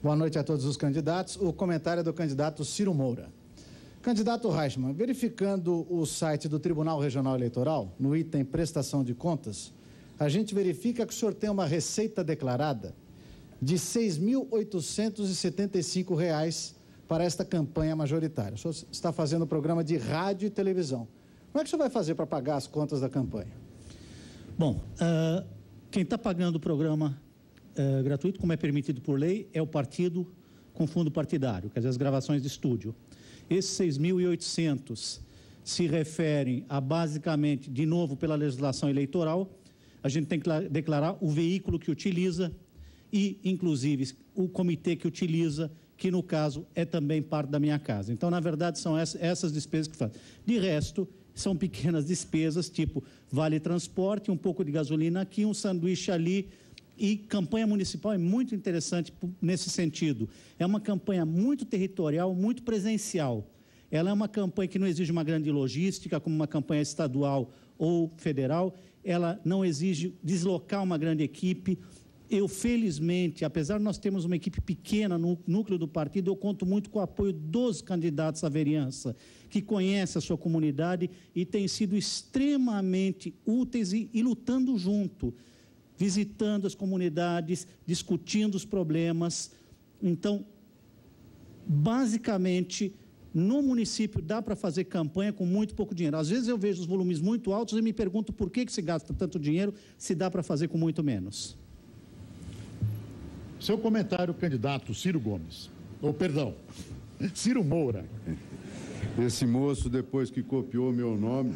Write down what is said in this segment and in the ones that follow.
Boa noite a todos os candidatos. O comentário é do candidato Ciro Moura. Candidato Reichmann, verificando o site do Tribunal Regional Eleitoral, no item prestação de contas, a gente verifica que o senhor tem uma receita declarada de R$ 6.875 para esta campanha majoritária. O senhor está fazendo programa de rádio e televisão. Como é que o senhor vai fazer para pagar as contas da campanha? Bom, quem está pagando o programa gratuito, como é permitido por lei, é o partido com fundo partidário, quer dizer, as gravações de estúdio. Esses 6.800 se referem a, basicamente, de novo, pela legislação eleitoral, a gente tem que declarar o veículo que utiliza e, inclusive, o comitê que utiliza, que, no caso, é também parte da minha casa. Então, na verdade, são essas despesas que fazem. De resto, são pequenas despesas, tipo vale transporte, um pouco de gasolina aqui, um sanduíche ali. E campanha municipal é muito interessante nesse sentido. É uma campanha muito territorial, muito presencial. Ela é uma campanha que não exige uma grande logística, como uma campanha estadual ou federal. Ela não exige deslocar uma grande equipe. Eu, felizmente, apesar de nós termos uma equipe pequena no núcleo do partido, eu conto muito com o apoio dos candidatos à vereança, que conhecem a sua comunidade e têm sido extremamente úteis e lutando junto, visitando as comunidades, discutindo os problemas. Então, basicamente, no município dá para fazer campanha com muito pouco dinheiro. Às vezes eu vejo os volumes muito altos e me pergunto por que se gasta tanto dinheiro se dá para fazer com muito menos. Seu comentário, candidato Ciro Gomes. Perdão, Ciro Moura. Esse moço, depois que copiou meu nome,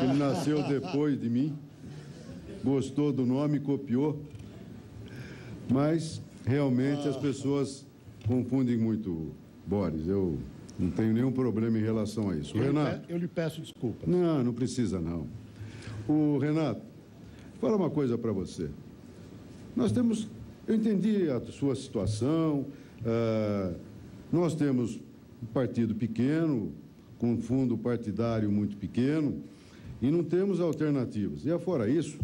ele nasceu depois de mim, gostou do nome, copiou, mas realmente as pessoas confundem muito, Boris. Eu não tenho nenhum problema em relação a isso. Renato, eu lhe peço desculpas. Não precisa não. O Renato, fala uma coisa para você. Eu entendi a sua situação, nós temos um partido pequeno, com um fundo partidário muito pequeno, e não temos alternativas. E afora isso,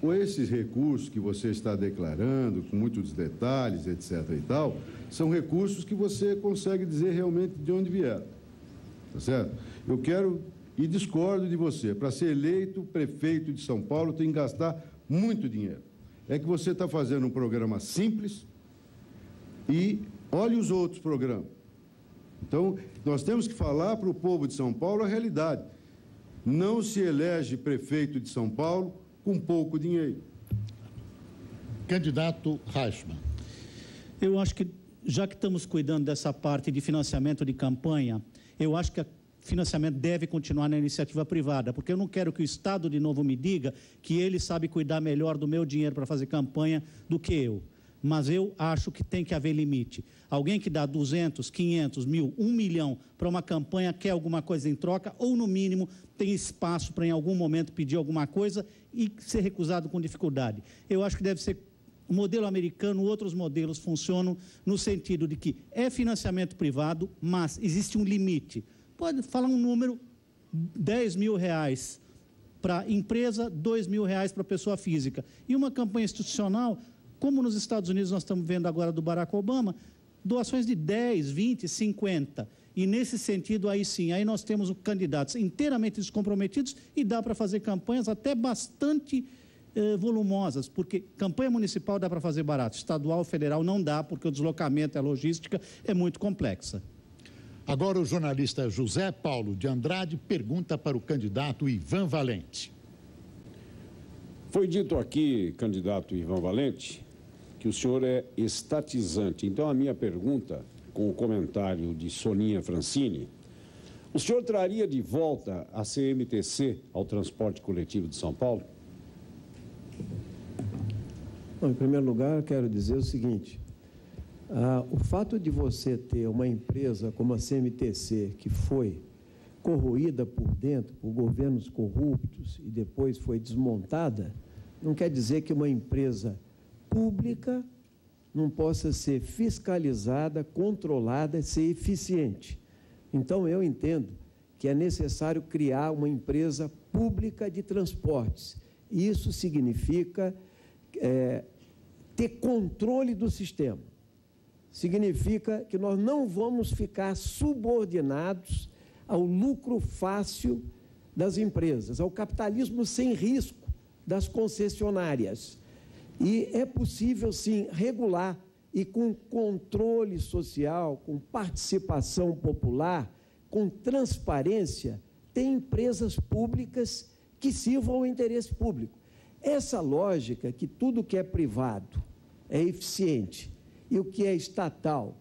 ou esses recursos que você está declarando, com muitos detalhes, etc. e tal, são recursos que você consegue dizer realmente de onde vieram. Tá certo? Eu quero e discordo de você. Para ser eleito prefeito de São Paulo, tem que gastar muito dinheiro. É que você está fazendo um programa simples e olhe os outros programas. Então, nós temos que falar para o povo de São Paulo a realidade. Não se elege prefeito de São Paulo com pouco dinheiro. Candidato Reichmann. Eu acho que, já que estamos cuidando dessa parte de financiamento de campanha, eu acho que o financiamento deve continuar na iniciativa privada, porque eu não quero que o Estado de novo me diga que ele sabe cuidar melhor do meu dinheiro para fazer campanha do que eu. Mas eu acho que tem que haver limite. Alguém que dá 200, 500, 1.000, 1 milhão para uma campanha quer alguma coisa em troca, ou no mínimo tem espaço para em algum momento pedir alguma coisa e ser recusado com dificuldade. Eu acho que deve ser o modelo americano, outros modelos funcionam no sentido de que é financiamento privado, mas existe um limite. Pode falar um número, R$10.000 para empresa, R$2.000 para pessoa física. E uma campanha institucional, como nos Estados Unidos nós estamos vendo agora do Barack Obama, doações de 10, 20, 50. E nesse sentido, aí sim, aí nós temos candidatos inteiramente descomprometidos e dá para fazer campanhas até bastante volumosas, porque campanha municipal dá para fazer barato, estadual, federal não dá, porque o deslocamento e a logística é muito complexa. Agora o jornalista José Paulo de Andrade pergunta para o candidato Ivan Valente. Foi dito aqui, candidato Ivan Valente, que o senhor é estatizante. Então, a minha pergunta, com o comentário de Soninha Francini, o senhor traria de volta a CMTC ao transporte coletivo de São Paulo? Bom, em primeiro lugar, eu quero dizer o seguinte, o fato de você ter uma empresa como a CMTC, que foi corroída por dentro por governos corruptos e depois foi desmontada, não quer dizer que uma empresa pública não possa ser fiscalizada, controlada e ser eficiente. Então, eu entendo que é necessário criar uma empresa pública de transportes. Isso significa ter controle do sistema. significa que nós não vamos ficar subordinados ao lucro fácil das empresas, ao capitalismo sem risco das concessionárias. E é possível, sim, regular e com controle social, com participação popular, com transparência, ter empresas públicas que sirvam ao interesse público. Essa lógica que tudo que é privado é eficiente e o que é estatal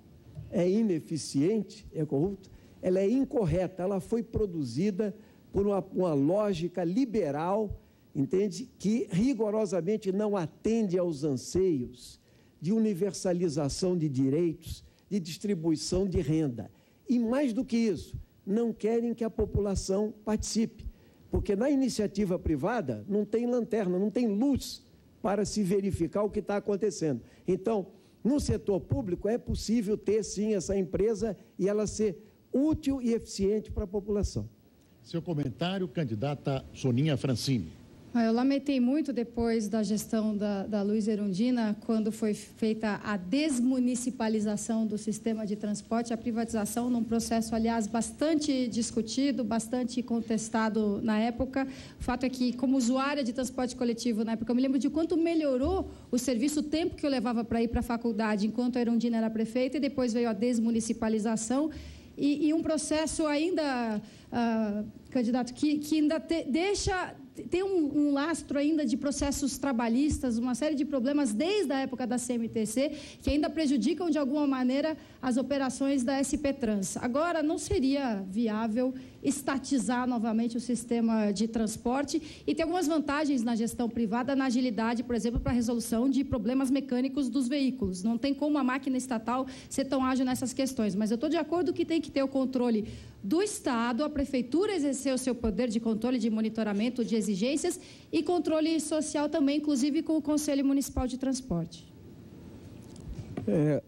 é ineficiente, é corrupto, ela é incorreta, ela foi produzida por uma lógica liberal, entende? Que rigorosamente não atende aos anseios de universalização de direitos, de distribuição de renda. E mais do que isso, não querem que a população participe, porque na iniciativa privada não tem lanterna, não tem luz para se verificar o que está acontecendo. Então, no setor público é possível ter sim essa empresa e ela ser útil e eficiente para a população. Seu comentário, candidata Soninha Francini. Eu lamentei muito depois da gestão da Luiza Erundina, quando foi feita a desmunicipalização do sistema de transporte, a privatização, num processo, aliás, bastante discutido, bastante contestado na época. O fato é que, como usuária de transporte coletivo na época, eu me lembro de quanto melhorou o serviço, o tempo que eu levava para ir para a faculdade, enquanto a Erundina era prefeita, e depois veio a desmunicipalização. E um processo ainda, candidato, que ainda tem um lastro ainda de processos trabalhistas, uma série de problemas desde a época da CMTC, que ainda prejudicam de alguma maneira as operações da SP Trans. Agora, não seria viável estatizar novamente o sistema de transporte e tem algumas vantagens na gestão privada, na agilidade, por exemplo, para a resolução de problemas mecânicos dos veículos. Não tem como a máquina estatal ser tão ágil nessas questões, mas eu estou de acordo que tem que ter o controle do Estado, a Prefeitura exercer o seu poder de controle, de monitoramento, de exigências e controle social também, inclusive com o Conselho Municipal de Transporte.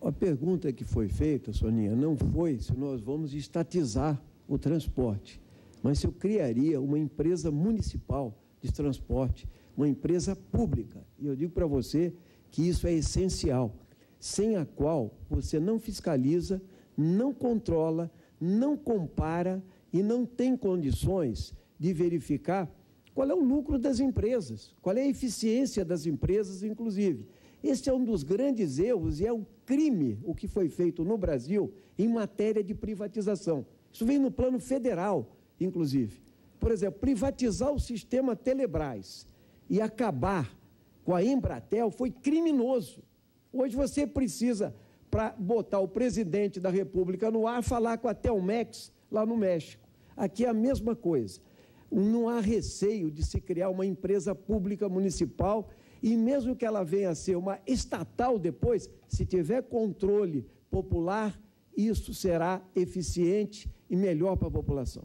A pergunta que foi feita, Soninha, não foi se nós vamos estatizar o transporte, mas se eu criaria uma empresa municipal de transporte, uma empresa pública. E eu digo para você que isso é essencial, sem a qual você não fiscaliza, não controla, não compara e não tem condições de verificar qual é o lucro das empresas, qual é a eficiência das empresas, inclusive. Esse é um dos grandes erros e é um crime o que foi feito no Brasil em matéria de privatização. Isso vem no plano federal, inclusive. Por exemplo, privatizar o sistema Telebrás e acabar com a Embratel foi criminoso. Hoje você precisa, para botar o presidente da República no ar, falar com a Telmex lá no México. Aqui é a mesma coisa. Não há receio de se criar uma empresa pública municipal e mesmo que ela venha a ser uma estatal depois, se tiver controle popular, isso será eficiente e melhor para a população.